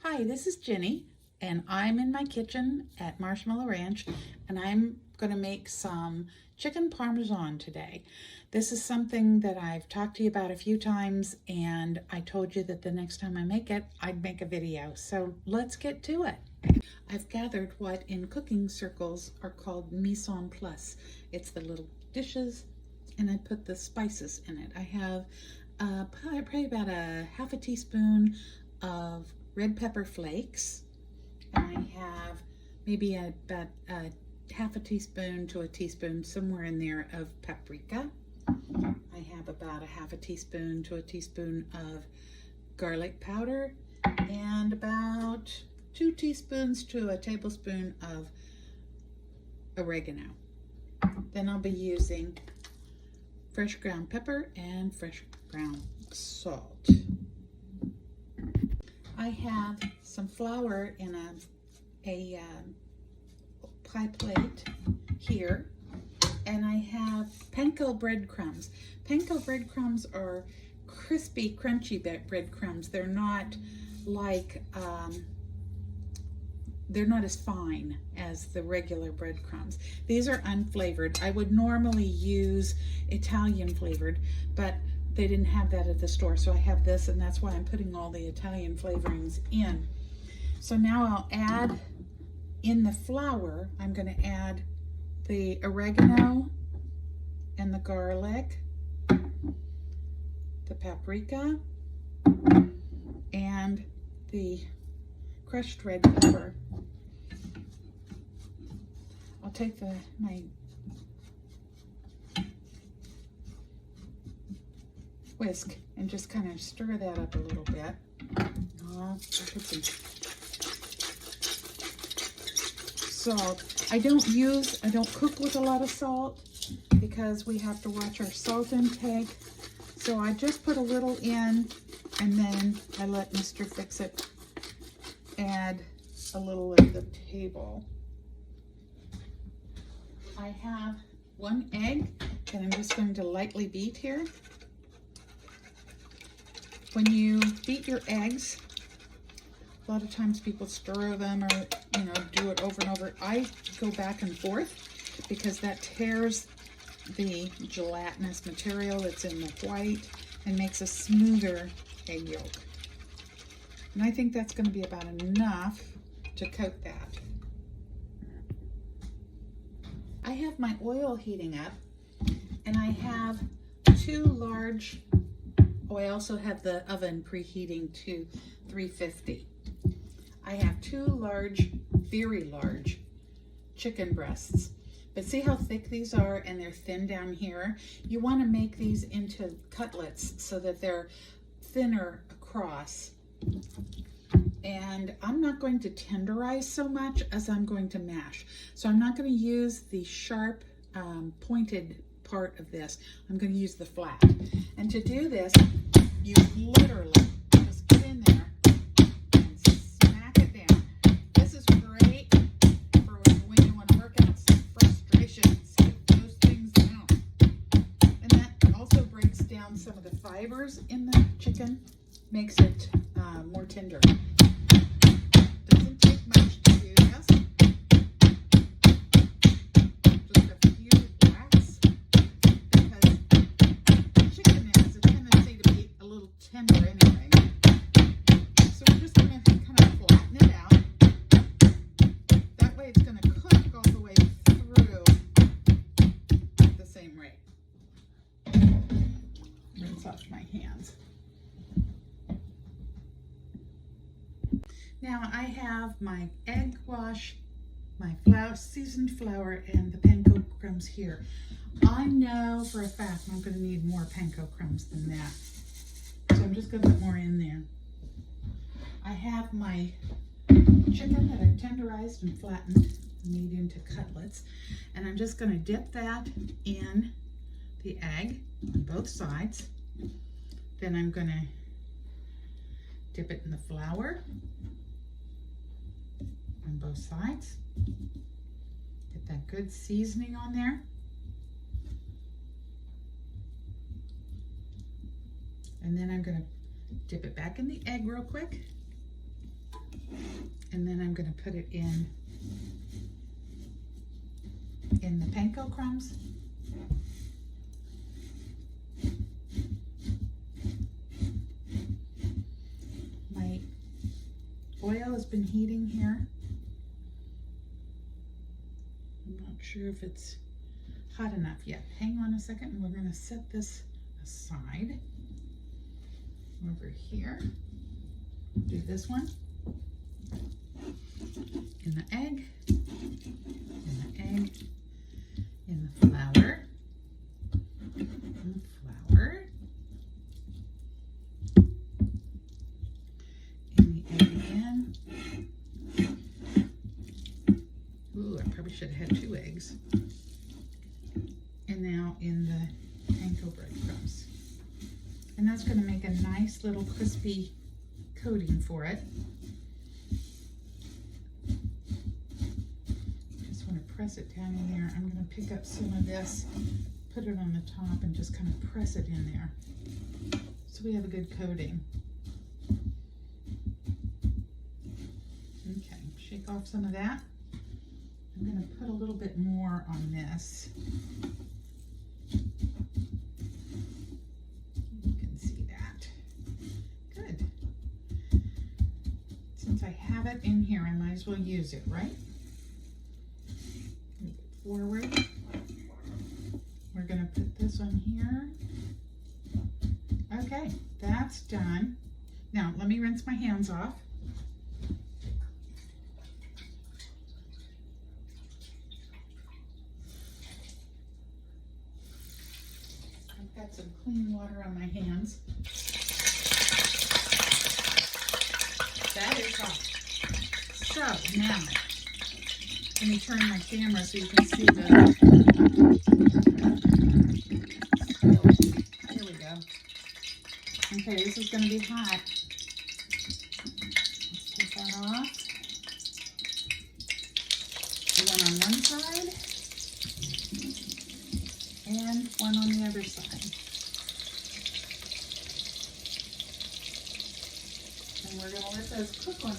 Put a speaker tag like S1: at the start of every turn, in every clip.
S1: Hi, this is Ginny, and I'm in my kitchen at Marshmallow Ranch, and I'm going to make some chicken Parmesan today. This is something that I've talked to you about a few times, and I told you that the next time I make it, I'd make a video. So let's get to it. I've gathered what in cooking circles are called mise en place. It's the little dishes, and I put the spices in it. I have probably about a half a teaspoon of red pepper flakes, and I have maybe about a half a teaspoon to a teaspoon, somewhere in there, of paprika. I have about a half a teaspoon to a teaspoon of garlic powder, and about 2 teaspoons to a tablespoon of oregano. Then I'll be using fresh ground pepper and fresh ground salt. I have some flour in a pie plate here, and I have Panko Bread Crumbs. Panko Bread Crumbs are crispy, crunchy breadcrumbs. They're not like, they're not as fine as the regular breadcrumbs. These are unflavored. I would normally use Italian flavored, but they didn't have that at the store, so I have this, and that's why I'm putting all the Italian flavorings in. So now I'll add in the flour, I'm going to add the oregano and the garlic, the paprika, and the crushed red pepper. I'll take my whisk and just kind of stir that up a little bit. I'll put some salt. I don't cook with a lot of salt because we have to watch our salt intake. So I just put a little in, and then I let Mr. FixIt add a little at the table. I have 1 egg that I'm just going to lightly beat here. When you beat your eggs, a lot of times people stir them or, do it over and over. I go back and forth because that tears the gelatinous material that's in the white and makes a smoother egg yolk. And I think that's going to be about enough to coat that. I have my oil heating up, and I have 2 large, I also have the oven preheating to 350. I have 2 large, very large chicken breasts. But see how thick these are, and they're thin down here? You want to make these into cutlets so that they're thinner across. And I'm not going to tenderize so much as I'm going to mash. So I'm not going to use the sharp pointed part of this. I'm going to use the flat. And to do this, you literally just get in there and smack it down. This is great for when you want to work out some frustrations. Get those things out. And that also breaks down some of the fibers in the chicken, makes it more tender. Doesn't take much to do this. Just a few whacks, because chicken has a tendency to be a little tender anyway. So we're just going to kind of flatten it out. That way it's going to cook all the way through at the same rate. Rinse off my hands. Now I have my egg wash, my seasoned flour, and the panko crumbs here. I know for a fact I'm going to need more panko crumbs than that. So I'm just going to put more in there. I have my chicken that I've tenderized and flattened, made into cutlets, and I'm just going to dip that in the egg on both sides. Then I'm going to dip it in the flour on both sides. Get that good seasoning on there. And then I'm going to dip it back in the egg real quick. And then I'm going to put it in the panko crumbs. My oil has been heating here. I'm not sure if it's hot enough yet. Hang on a second, and we're going to set this aside. Over here, do this one. In the egg, in the flour, in the egg again. Ooh, I probably should have had 2 eggs. And now in the Panko Bread Crumbs. And that's going to make a nice little crispy coating for it. Just want to press it down in there. I'm going to pick up some of this, put it on the top, and just kind of press it in there so we have a good coating. Okay, shake off some of that. I'm going to put a little bit more on this. You can see that. Good. Since I have it in here, I might as well use it, right? Move it forward. We're going to put this on here. Okay, that's done. Now, let me rinse my hands off. I've got some clean water on my hands. That is hot. So, now, let me turn my camera so you can see the... Here we go. Okay, this is going to be hot. Let's take that off. One on one side and one on the other side. And we're going to let those cook on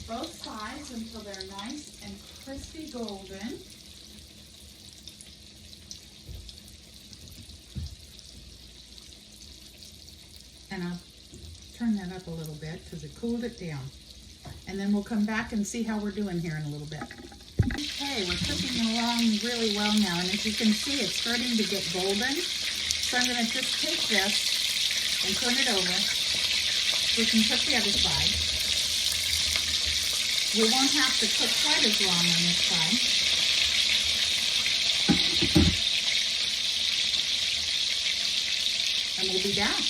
S1: both sides until they're nice and crispy golden. And I'll turn that up a little bit because it cooled it down. And then we'll come back and see how we're doing here in a little bit. Okay, we're cooking along really well now, and as you can see, it's starting to get golden. So I'm going to just take this and turn it over so we can cook the other side. We won't have to cook quite as long on this side. And we'll be back.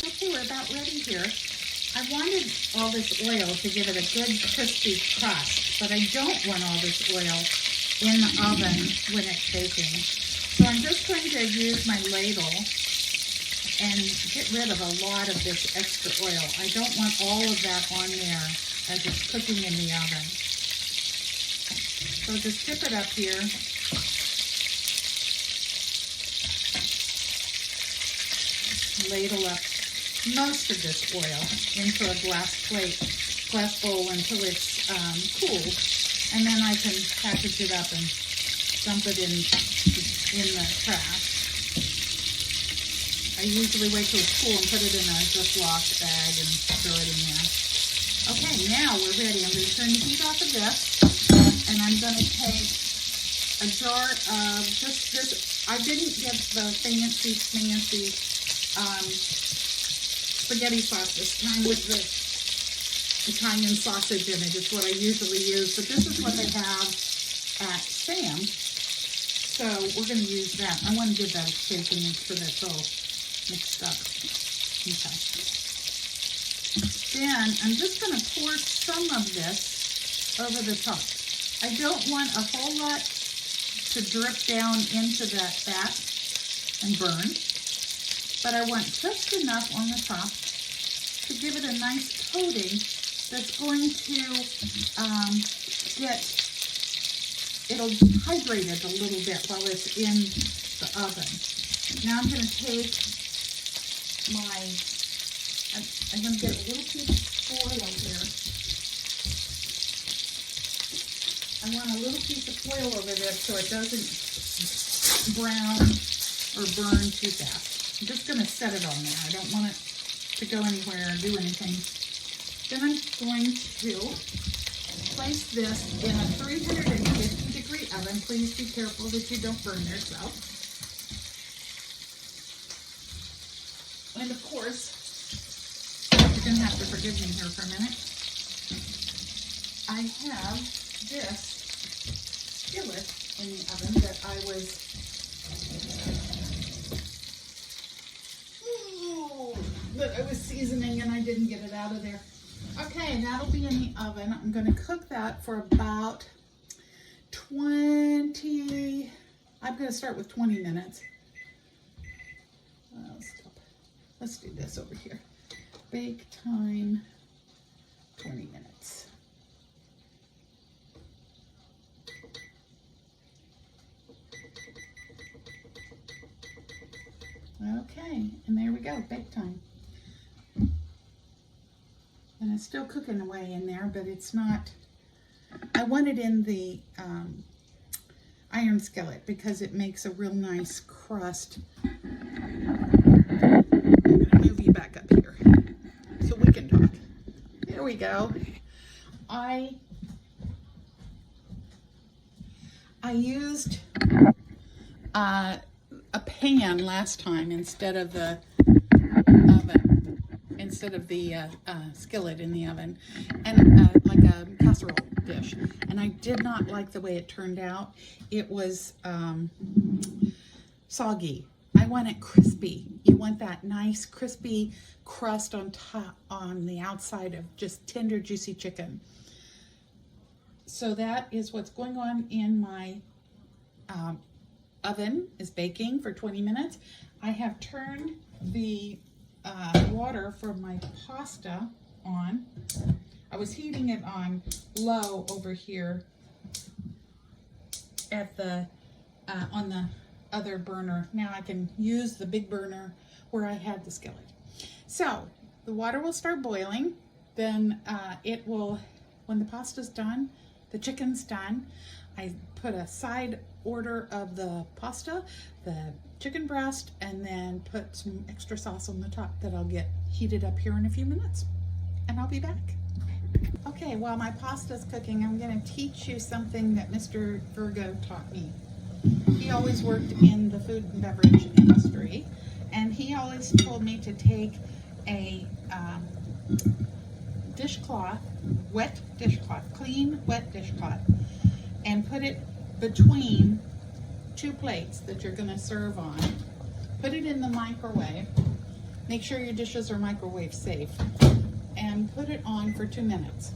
S1: Okay, we're about ready here. I wanted all this oil to give it a good crispy crust, but I don't want all this oil in the oven when it's baking. So I'm just going to use my ladle and get rid of a lot of this extra oil. I don't want all of that on there as it's cooking in the oven. So just dip it up here. Ladle up most of this oil into a glass bowl until it's cool, and then I can package it up and dump it in the trash. I usually wait till it's cool and put it in a Ziploc bag and throw it in there. Okay, now we're ready. I'm going to turn the heat off of this, and I'm going to take a jar of just this. I didn't get the fancy spaghetti sauce this time with the Italian sausage in it. It's what I usually use, but this is what they have at Sam's, so we're going to use that. I want to give that a shake and make sure that's all mixed up. Okay. Then I'm just going to pour some of this over the top. I don't want a whole lot to drip down into that fat and burn, but I want just enough on the top to give it a nice coating that's going to it'll hydrate it a little bit while it's in the oven. Now I'm going to take I'm going to get a little bit of oil here. I want a little piece of foil over this so it doesn't brown or burn too fast. I'm just going to set it on there. I don't want it to go anywhere or do anything. Then I'm going to place this in a 350-degree oven. Please be careful that you don't burn yourself. And of course, you're going to have to forgive me here for a minute. I have this skillet in the oven that I was seasoning and I didn't get it out of there. Okay, that'll be in the oven. I'm going to cook that for about 20, I'm going to start with 20 minutes. Let's do this over here. Bake time, 20 minutes. Okay, and there we go, bake time. And it's still cooking away in there, but it's not, I want it in the iron skillet because it makes a real nice crust. I'm going to move you back up here so we can talk. There we go. I used a pan last time instead of the oven, instead of the skillet in the oven, and like a casserole dish. And I did not like the way it turned out. It was soggy. I want it crispy. You want that nice crispy crust on top, on the outside of just tender, juicy chicken. So that is what's going on in my oven, is baking for 20 minutes. I have turned the water for my pasta on. I was heating it on low over here at the on the other burner. Now I can use the big burner where I had the skillet. So the water will start boiling. Then it will, when the pasta's done, the chicken's done, I put a side order of the pasta, the chicken breast, and then put some extra sauce on the top that I'll get heated up here in a few minutes. And I'll be back. Okay, while my pasta's cooking, I'm going to teach you something that Mr. Virgo taught me. He always worked in the food and beverage industry, and he always told me to take a dishcloth, wet dishcloth, clean wet dishcloth, and put it between two plates that you're going to serve on. Put it in the microwave. Make sure your dishes are microwave safe, and put it on for 2 minutes.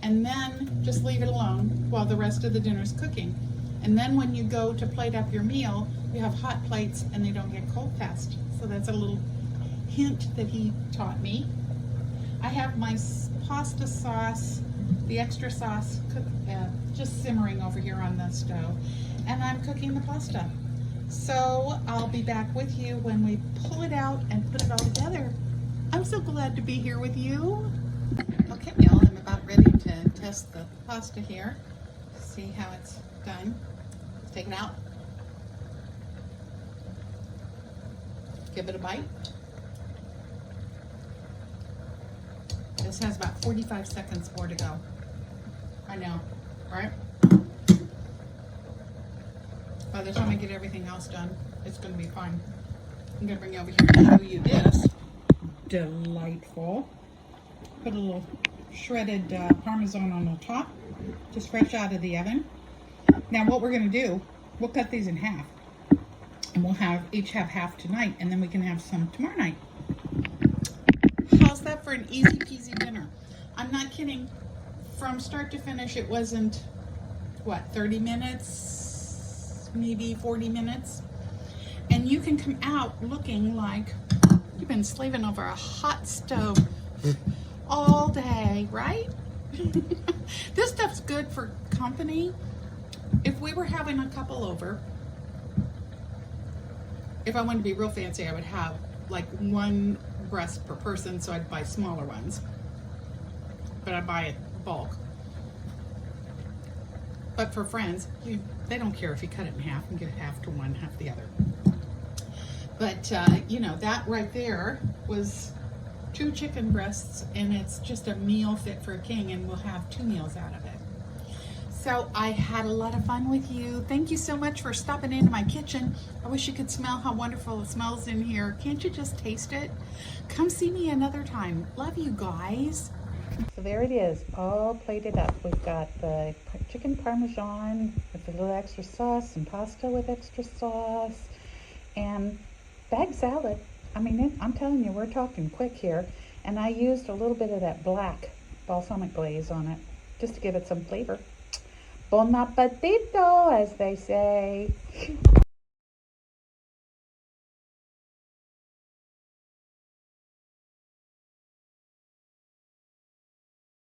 S1: And then just leave it alone while the rest of the dinner's cooking. And then when you go to plate up your meal, you have hot plates and they don't get cold fast. So that's a little hint that he taught me. I have my pasta sauce, the extra sauce, just simmering over here on the stove. And I'm cooking the pasta. So I'll be back with you when we pull it out and put it all together. I'm so glad to be here with you. Okay, y'all, I'm about ready to test the pasta here. See how it's done. Let's take it out. Give it a bite. This has about 45 seconds more to go. I know, right? By the time I get everything else done, it's going to be fine. I'm going to bring you over here to show you this. Delightful. Put a little shredded Parmesan on the top, just fresh out of the oven. Now what we're going to do, we'll cut these in half. And we'll each have half tonight, and then we can have some tomorrow night. How's that for an easy peasy dinner? I'm not kidding. From start to finish, it wasn't, what, 30 minutes, maybe 40 minutes? And you can come out looking like you've been slaving over a hot stove all day, right? This stuff's good for company. If we were having a couple over, if I wanted to be real fancy, I would have like one breast per person, so I'd buy smaller ones. But I buy it bulk. But for friends, they don't care if you cut it in half and get it half to one, half the other. But, you know, that right there was 2 chicken breasts, and it's just a meal fit for a king, and we'll have 2 meals out of it. So I had a lot of fun with you. Thank you so much for stopping into my kitchen. I wish you could smell how wonderful it smells in here. Can't you just taste it? Come see me another time. Love you guys. So there it is, all plated up. We've got the chicken Parmesan with a little extra sauce, and pasta with extra sauce, and bag salad. I mean, I'm telling you, we're talking quick here. And I used a little bit of that black balsamic glaze on it, just to give it some flavor. Bon appetito, as they say.